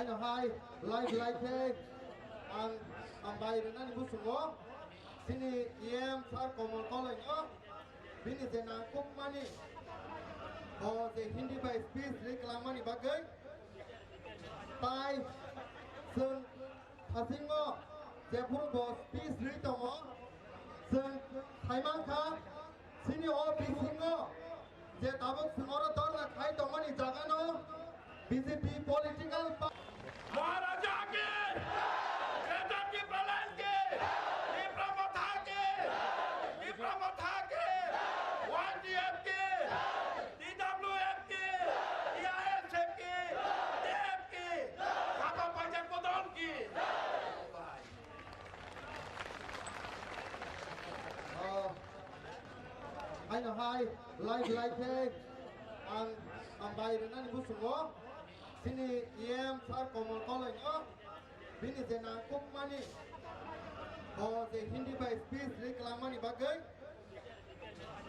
Aina hai lai ke ang bai na ni busungo sini em sar komol kolai no bini jena kuk mani o je hindi by speech reklamani bagai tai sun asingo je phur bo speech ritomo sun thaimang kha sini o bisingo je tabuk sungoro dor na khai tomani jagano BJP political महाराजा के नेता की प्रलय के विप्रमथा के YDF के DWF के EISF के DF के खापा पंचायत कोदौल की Aina hai lai ke ang bai na ni busungo sini em sar komol kolai no bini jena kuk mani o je hindi by speech reklamani bagai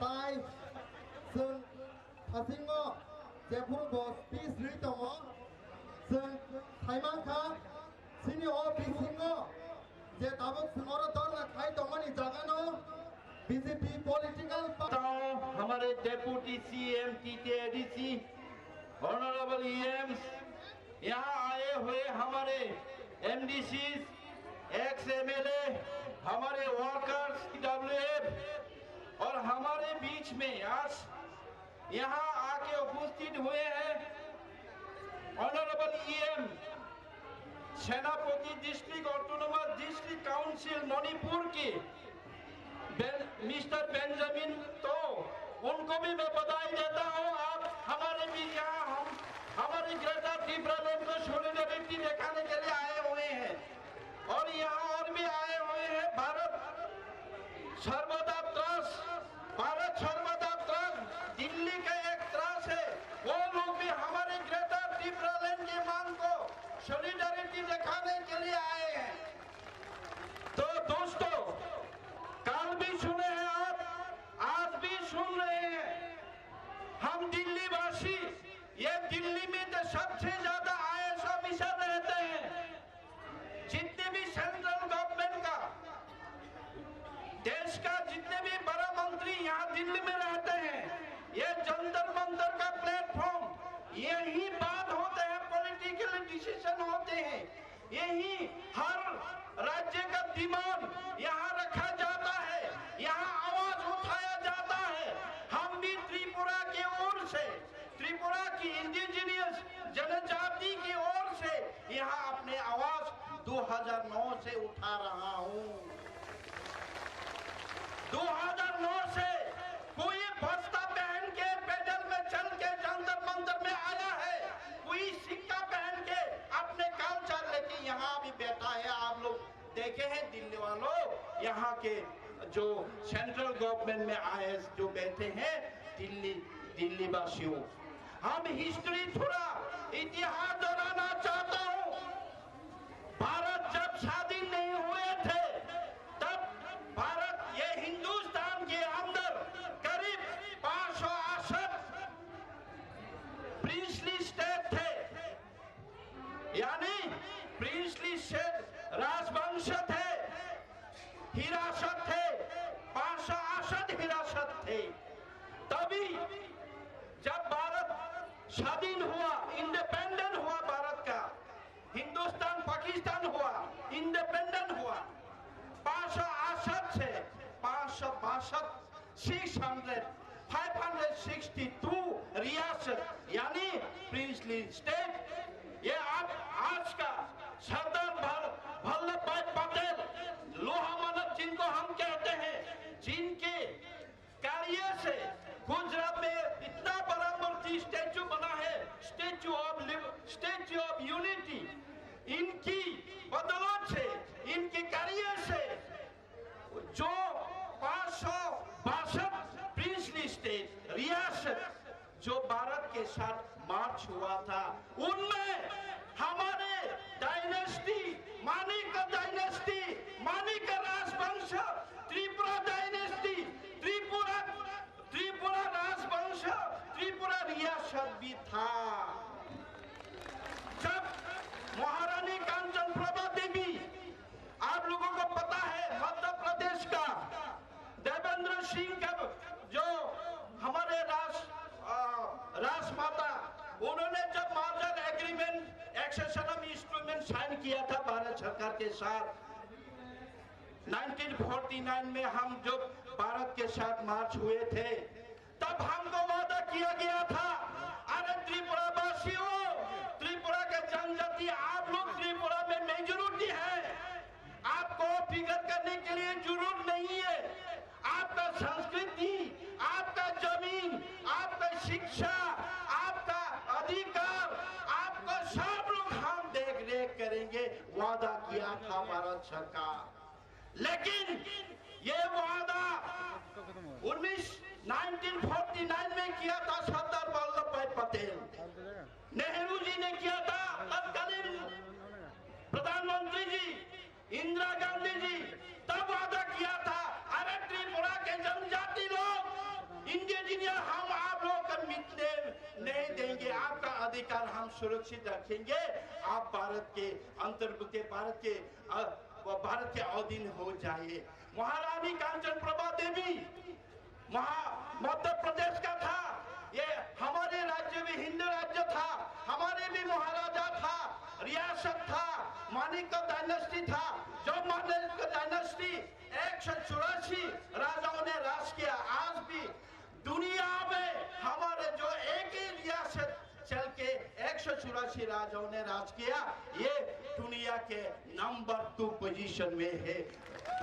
tai sun asingo je phur bo speech ritomo sun thaimang kha sini o bisingo je tabuk sungoro dor na khai tomani jagano BJP political हमारे deputy CM TTADC honourable EMs यहाँ आए हुए हमारे MDCs ex MLA हमारे workers WF और हमारे बीच में आज यहाँ आके उपस्थित हुए हैं ऑनरेबल EM सेनापति district autonomous district council Manipur के मिस्टर बेंजामिन तो उनको भी मैं बधाई देता हूँ। आप हमारे बीच यहाँ हम हमारी ग्रेटर त्रिपुरा को सॉलिडरिटी दिखाने के लिए आए हुए हैं और यहाँ और भी आए हुए हैं भारत सर्वदा त्रस्त दिल्ली का एक त्रस्त है वो लोग भी हमारे ग्रेटर त्रिपुरा की मांग को सॉलिडरिटी दिखाने के लिए आए हैं। तो दोस्तों कल भी सुने हैं आप आज भी सुन रहे हैं हम दिल्ली वासी ये दिल्ली में तो सबसे ज्यादा IAS ऑफिसर रहते हैं जितने भी सेंट्रल गवर्नमेंट का देश का जितने भी बड़ा मंत्री यहाँ दिल्ली में रहते हैं। ये जंतर मंतर का प्लेटफॉर्म यही बात होते हैं पॉलिटिकल डिसीजन होते हैं यही हर राज्य का दिमाग यहाँ रखा जाता है यहाँ आवाज उठाया जाता है। हम भी त्रिपुरा की ओर से त्रिपुरा की इंडिजिनियस जनजाति की ओर से यहाँ अपने आवाज 2009 से उठा रहा हूँ। 2009 से कोई बस्ता पहन के पैदल में चल के जंतर मंतर में आया है कोई सिक्का पहन के अपने कल्चर लेके यहाँ भी बैठा है। आप लोग देखे हैं दिल्ली वालों यहाँ के जो सेंट्रल गवर्नमेंट में IAS जो बैठे हैं दिल्ली वासियों हम हिस्ट्री थोड़ा इतिहास दोहराना चाहता हूँ। भारत जब स्वाधीन नहीं हुए थे तब भारत ये हिंदुस्तान के अंदर करीब 568 प्रिंसली स्टेट थे यानी प्रिंसली स्टेट राजवंश थे हिरासत थे 568 हिरासत थे। तभी जब भारत स्वाधीन हुआ इंडिपेंडेंट हुआ भारत का हिंदुस्तान पाकिस्तान हुआ इंडिपेंडेंट हुआ 568 से 562 रियासत यानी प्रिंसली स्टेट ये आज का सरदार वल्लभ भाई पटेल लोहा मानव जिनको हम कहते हैं जिनके कार्य से गुजरात में इतना बड़ा मूर्ति स्टैचू बना है स्टैचू ऑफ यूनिटी इनकी बदौलत से इनके कार्य से जो 562 प्रिंसली स्टेट रियासत जो भारत के साथ मार्च हुआ था उनमें हमारे डायनेस्टी मानिक राजवंश त्रिपुरा डायनेस्टी त्रिपुरा राजवंश त्रिपुरा रियासत भी था। जब उन्होंने जब marshal agreement accession instrument sign किया था भारत सरकार के साथ 1949 में, हम जो भारत के साथ मार्च हुए थे, तब हमको वादा किया गया था, अरे त्रिपुरा वासियों, त्रिपुरा के जनजाति, आप लोग त्रिपुरा में मेजॉरिटी है, आपको फिकर करने के लिए जरूरत नहीं है, आपका संस्कृति, आपका जमीन, आपका शिक्षा, आपका अधिकार, आपका सब लोग हम देख रेख करेंगे, वादा किया था भारत सरकार। लेकिन ये वादा 1949 में किया था सरदार वल्लभ भाई पटेल, नेहरू जी ने किया था, तत्कालीन प्रधानमंत्री जी इंदिरा गांधी जी, तब वादा किया था, अरे त्रिपुरा के जनजाति लोग, इंडिजिनियस, हम आप लोग को मिटने नहीं देंगे, आपका अधिकार हम सुरक्षित रखेंगे, आप भारत के अंतर्गत, भारत के अधीन हो जाए। महारानी कांचन प्रभा देवी मध्य प्रदेश का था, ये हमारे राज्य में हिंदू राज्य था, हमारे भी महाराजा था, रियासत था, मानिक डायनेस्टी था, जो मानिक डायनेस्टी 184 राजाओं ने राज किया। आज भी दुनिया में हमारे जो एक ही रियासत चल के 184 राजाओं ने राज किया, ये दुनिया के नंबर 2 पोजीशन में है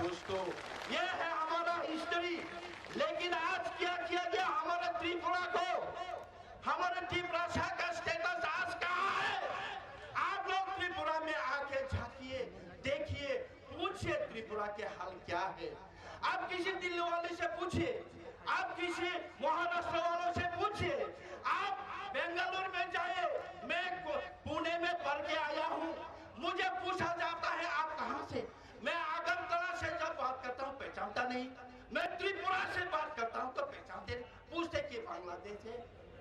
दोस्तों, ये है हमारा हिस्ट्री। लेकिन आज क्या किया गया, हमारे त्रिपुरा को, हमारे त्रिपुरा का स्टेटस आज कहाँ है? आप लोग त्रिपुरा में आके झांकिए, देखिए, पूछिए त्रिपुरा के हाल क्या है। आप किसी दिल्ली वाले से पूछिए, आप किसी महाराष्ट्र वालों से पूछिए, आप बेंगलुरु में जाए, मैं पुणे में पढ़ के आया हूँ, मुझे पूछा जाता है आप कहाँ से, मैं अगरतला से जब बात करता हूँ पहचानता नहीं, मैं त्रिपुरा से बात करता हूँ तो पहचानते नहीं, पूछते कि बांग्लादेश है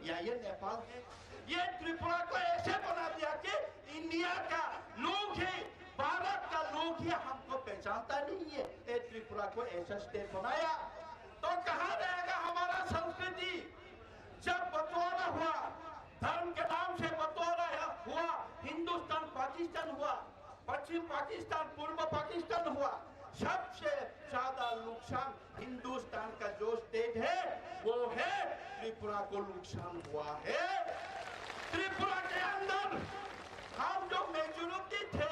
या ये नेपाल है। ये त्रिपुरा को ऐसे बना दिया कि इंडिया का लोग है, भारत का लोग ही हमको पहचानता नहीं है, ये त्रिपुरा को ऐसा स्टेट बनाया, तो कहाँ रहेगा हमारा संस्कृति? जब बंटवारा हुआ, धर्म के नाम से बंटवारा हुआ, हिंदुस्तान पाकिस्तान हुआ, पश्चिम पाकिस्तान, पूर्व पाकिस्तान हुआ, सबसे ज्यादा नुकसान हिंदुस्तान का जो स्टेट है वो है त्रिपुरा को नुकसान हुआ है। त्रिपुरा के अंदर हम जो मेजॉरिटी थे,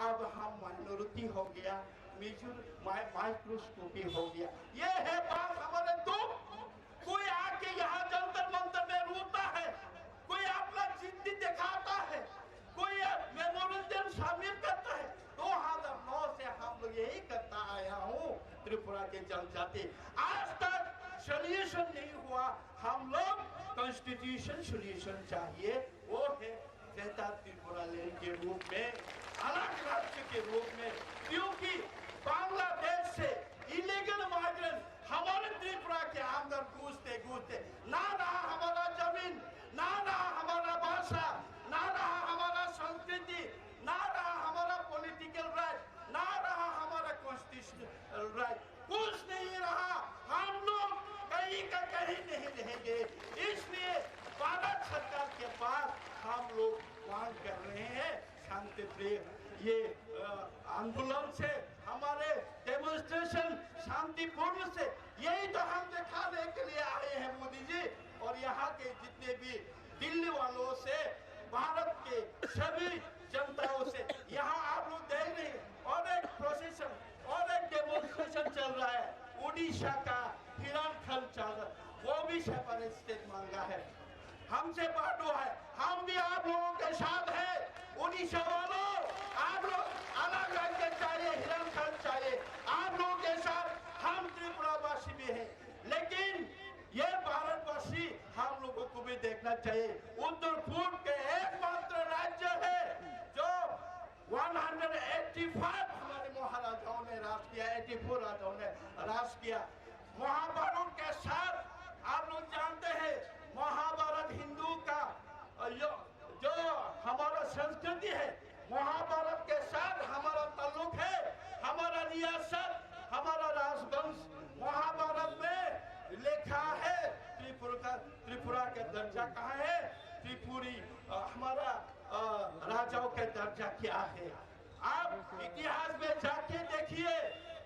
अब हम माइनॉरिटी हो गया, माइक्रोस्कोपी हो गया। ये है बात हमारे दुख। कोई आके यहाँ जंतर मंतर में रोता है, कोई अपना जिद्दी दिखाता है, कोई मेमोरेंडम शामिल करता है। 2009 से हम लोग यही करता आया हूँ, त्रिपुरा के जनजाति, आज तक सोल्यूशन नहीं हुआ। हम लोग कॉन्स्टिट्यूशन सोल्यूशन चाहिए, वो है बेहतर त्रिपुरा लैंड के रूप में, अलग राज्य के रूप में, क्योंकि बांग्लादेश से इलीगल माइग्रेंट हमारे त्रिपुरा के अंदर घुसते ना रहा हमारा जमीन, ना रहा हमारा भाषा, ना रहा हमारा संस्कृति, ना रहा हमारा पॉलिटिकल राइट, ना रहा हमारा कॉन्स्टिट्यूशनल राइट, कुछ नहीं रहा। हम लोग कहीं का कहीं नहीं रहेंगे। इसलिए भारत सरकार के पास हम लोग मांग कर रहे हैं शांति प्रिय, ये आंदोलन से, हमारे डेमोन्स्ट्रेशन शांतिपूर्ण से, यही तो हम दिखाने के लिए आए हैं मोदी जी। और यहाँ के जितने भी दिल्ली वालों से, भारत के सभी जनताओं से, यहाँ आप लोग देख रहे हैं, और एक प्रोसेशन और एक डेमोन्स्ट्रेशन चल रहा है, उड़ीसा का हिरणखंड चल रहा है, वो भी सेपरेट स्टेट मांगा है, हमसे बांटो है, हम भी आप लोगों के साथ हैं। उड़ीसा वालों, आप लोग अलग राज्य चाहिए, हिरणखंड चाहिए, आप लोगों के साथ हम त्रिपुरावासी भी हैं। लेकिन ये भारतवासी हम लोगों को भी देखना चाहिए। उत्तर पूर्व के एकमात्र राज्य है जो 185 हमारे महाराजाओं ने राज किया, 84 राजाओं ने राज किया। महाभारत के साथ आप लोग जानते हैं, महाभारत हिंदू का जो हमारा संस्कृति है, महाभारत के साथ हमारा ताल्लुक है, हमारा रियासत, हमारा राजवंश महाभारत में लिखा है। त्रिपुरा का दर्जा कहाँ है? त्रिपुरी हमारा राजाओं का दर्जा क्या है। आप इतिहास में जाके देखिए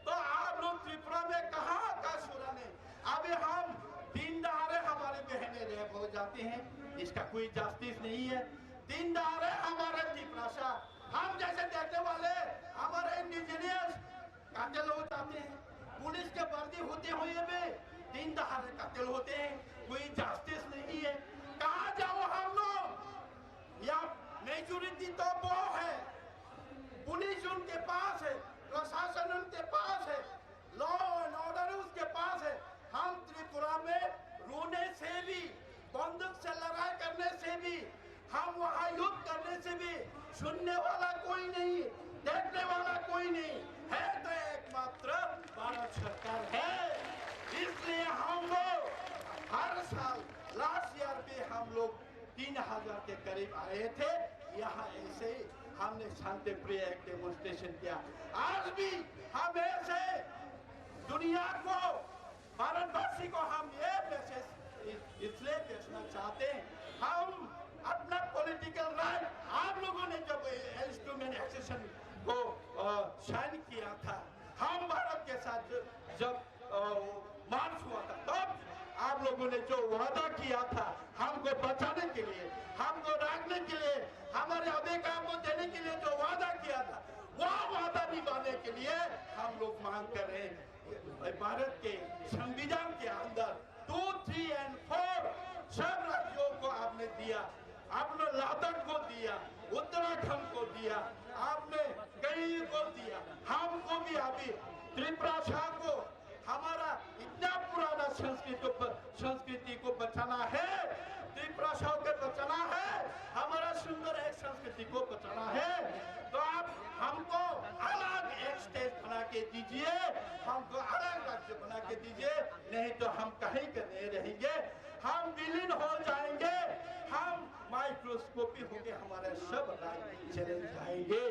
तो आप लोग त्रिपुरा में कहाँ का सुना नहीं। अभी हम दिन दहाड़े हमारे बहनें रेप हो जाते हैं, इसका कोई जस्टिस नहीं है। दिन दहाड़े हमारे त्रिपुरा हम जैसे देखने वाले हमारे इंडिजिनियस कातिल हो जाते हैं, पुलिस के वर्दी होते हुए भी दिन दहाड़े कातिल होते हैं, कोई जस्टिस नहीं है। कहाँ जाओ हम लोग? या मेजोरिटी तो वो है, पुलिस उनके पास है, प्रशासन उनके पास है, लॉ एंड ऑर्डर उसके पास है। हम त्रिपुरा में रोने से भी, बंदूक से लड़ाई करने से भी, हम वहाँ युद्ध करने से भी सुनने वाला कोई नहीं, देखने वाला कोई नहीं है, तो एकमात्र भारत सरकार है। इसलिए हम लोग हर साल लास्ट ईयर पे हम लोग 3000 के करीब आए थे यहाँ। ऐसे ही हमने शांति प्रिय एक डेमोन्स्ट्रेशन किया। आज भी हम ऐसे दुनिया को, भारतवासी को हम ये मैसेज इसलिए भेजना चाहते हैं, हम अपना पॉलिटिकल राइट, आप लोगों ने जब इंस्ट्रूमेंट एक्सेशन को साइन किया था, हम भारत के साथ जब मार्च हुआ था, तब आप लोगों ने जो वादा किया था हमको बचाने के लिए, हमको रखने के लिए, हमारे अधिकार को देने के लिए जो वादा किया था, वो वादा निभाने के लिए हम लोग मांग कर रहे हैं। भारत के संविधान के अंदर 2, 3 और 4 सब राज्यों को आपने दिया, आपने लद्दाख को दिया, उत्तराखंड को दिया, आपने कई को दिया, हमको भी अभी त्रिपुरा को, हमारा इतना पुराना संस्कृति को बचाना है, त्रिपुरा को बचाना है, हमारा सुंदर एक संस्कृति को बचाना है। तो आप हमको अलग एक स्टेट बना के दीजिए, हमको अलग राज्य बना के दीजिए, नहीं तो हम कहीं के नहीं रहेंगे, हम विलीन हो जाएंगे, हम माइक्रोस्कोपी होके हमारे सब राज्य चले जाएंगे।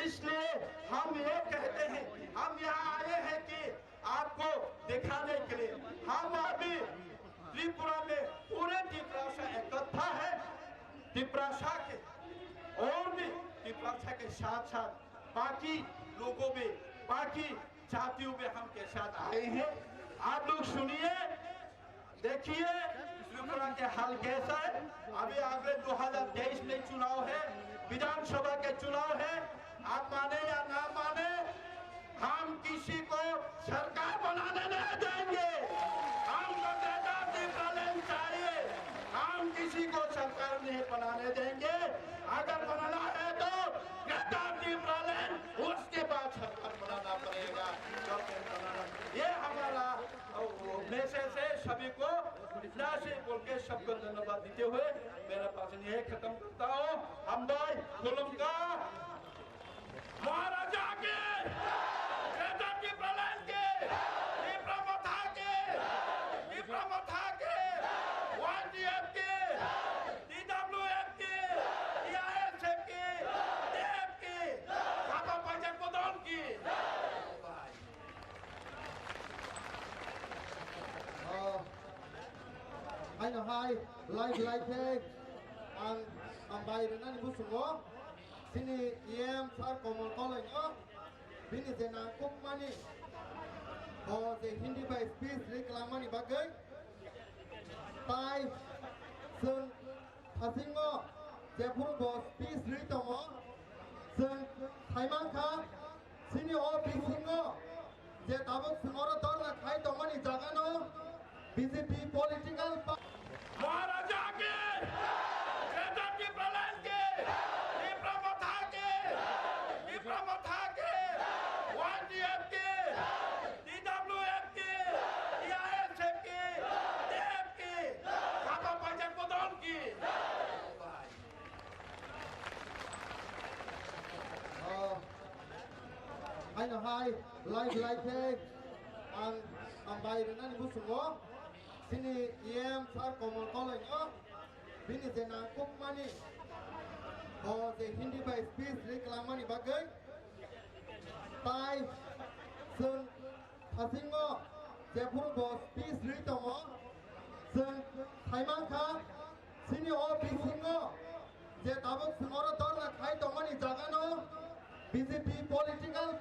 इसलिए हम ये कहते हैं, हम यहाँ आए हैं कि आपको दिखाने के लिए, हम अभी त्रिपुरा में पूरे त्रिपुरा इकट्ठा है, त्रिपुरा के और भी त्रिपुरा के साथ साथ बाकी लोगों में, बाकी जातियों में हम के साथ आए हैं। आप लोग सुनिए, देखिए त्रिपुरा के हाल कैसा है। अभी अगले 2023 में चुनाव है, विधानसभा के चुनाव है, आप माने या ना माने, हम किसी को सरकार बनाने नहीं देंगे, हमको डेटा चाहिए, हम किसी को सरकार नहीं बनाने देंगे। अगर बनाना है तो उसके बाद सरकार बनाना पड़ेगा। ये हमारा मैसेज है सभी को, इतना से बोल के सबको धन्यवाद देते हुए मेरा भाषण यही खत्म करता हूँ। हम भाई कुलम का महाराजा के, Hai live ang bayi na ni busungo sini em sar komol koleng yo bini zena kuk mani o ze hindi by speech reklamani bagai tai sun hasingo ze purbo speech ritomo sun thaimangka sini o bisingo je tabuk singoro dor khai tomani jagano BJP political महाराजा के, नेता की प्रलयन के, विप्रमथा के, YDF के, DWF के, EISF के, DF के, खापा पंचायत बदौल की। Hai live ang bayi na ni busungo sini em sar komol koleng yo bini zena kuk mani o ze hindi by speech reklamani bagai tai sun hasingo je purbo speech ritomo sun thaimangka sini o bisingo J Tabuk सिंगरो दर ना खाई तो money जागानो BJP political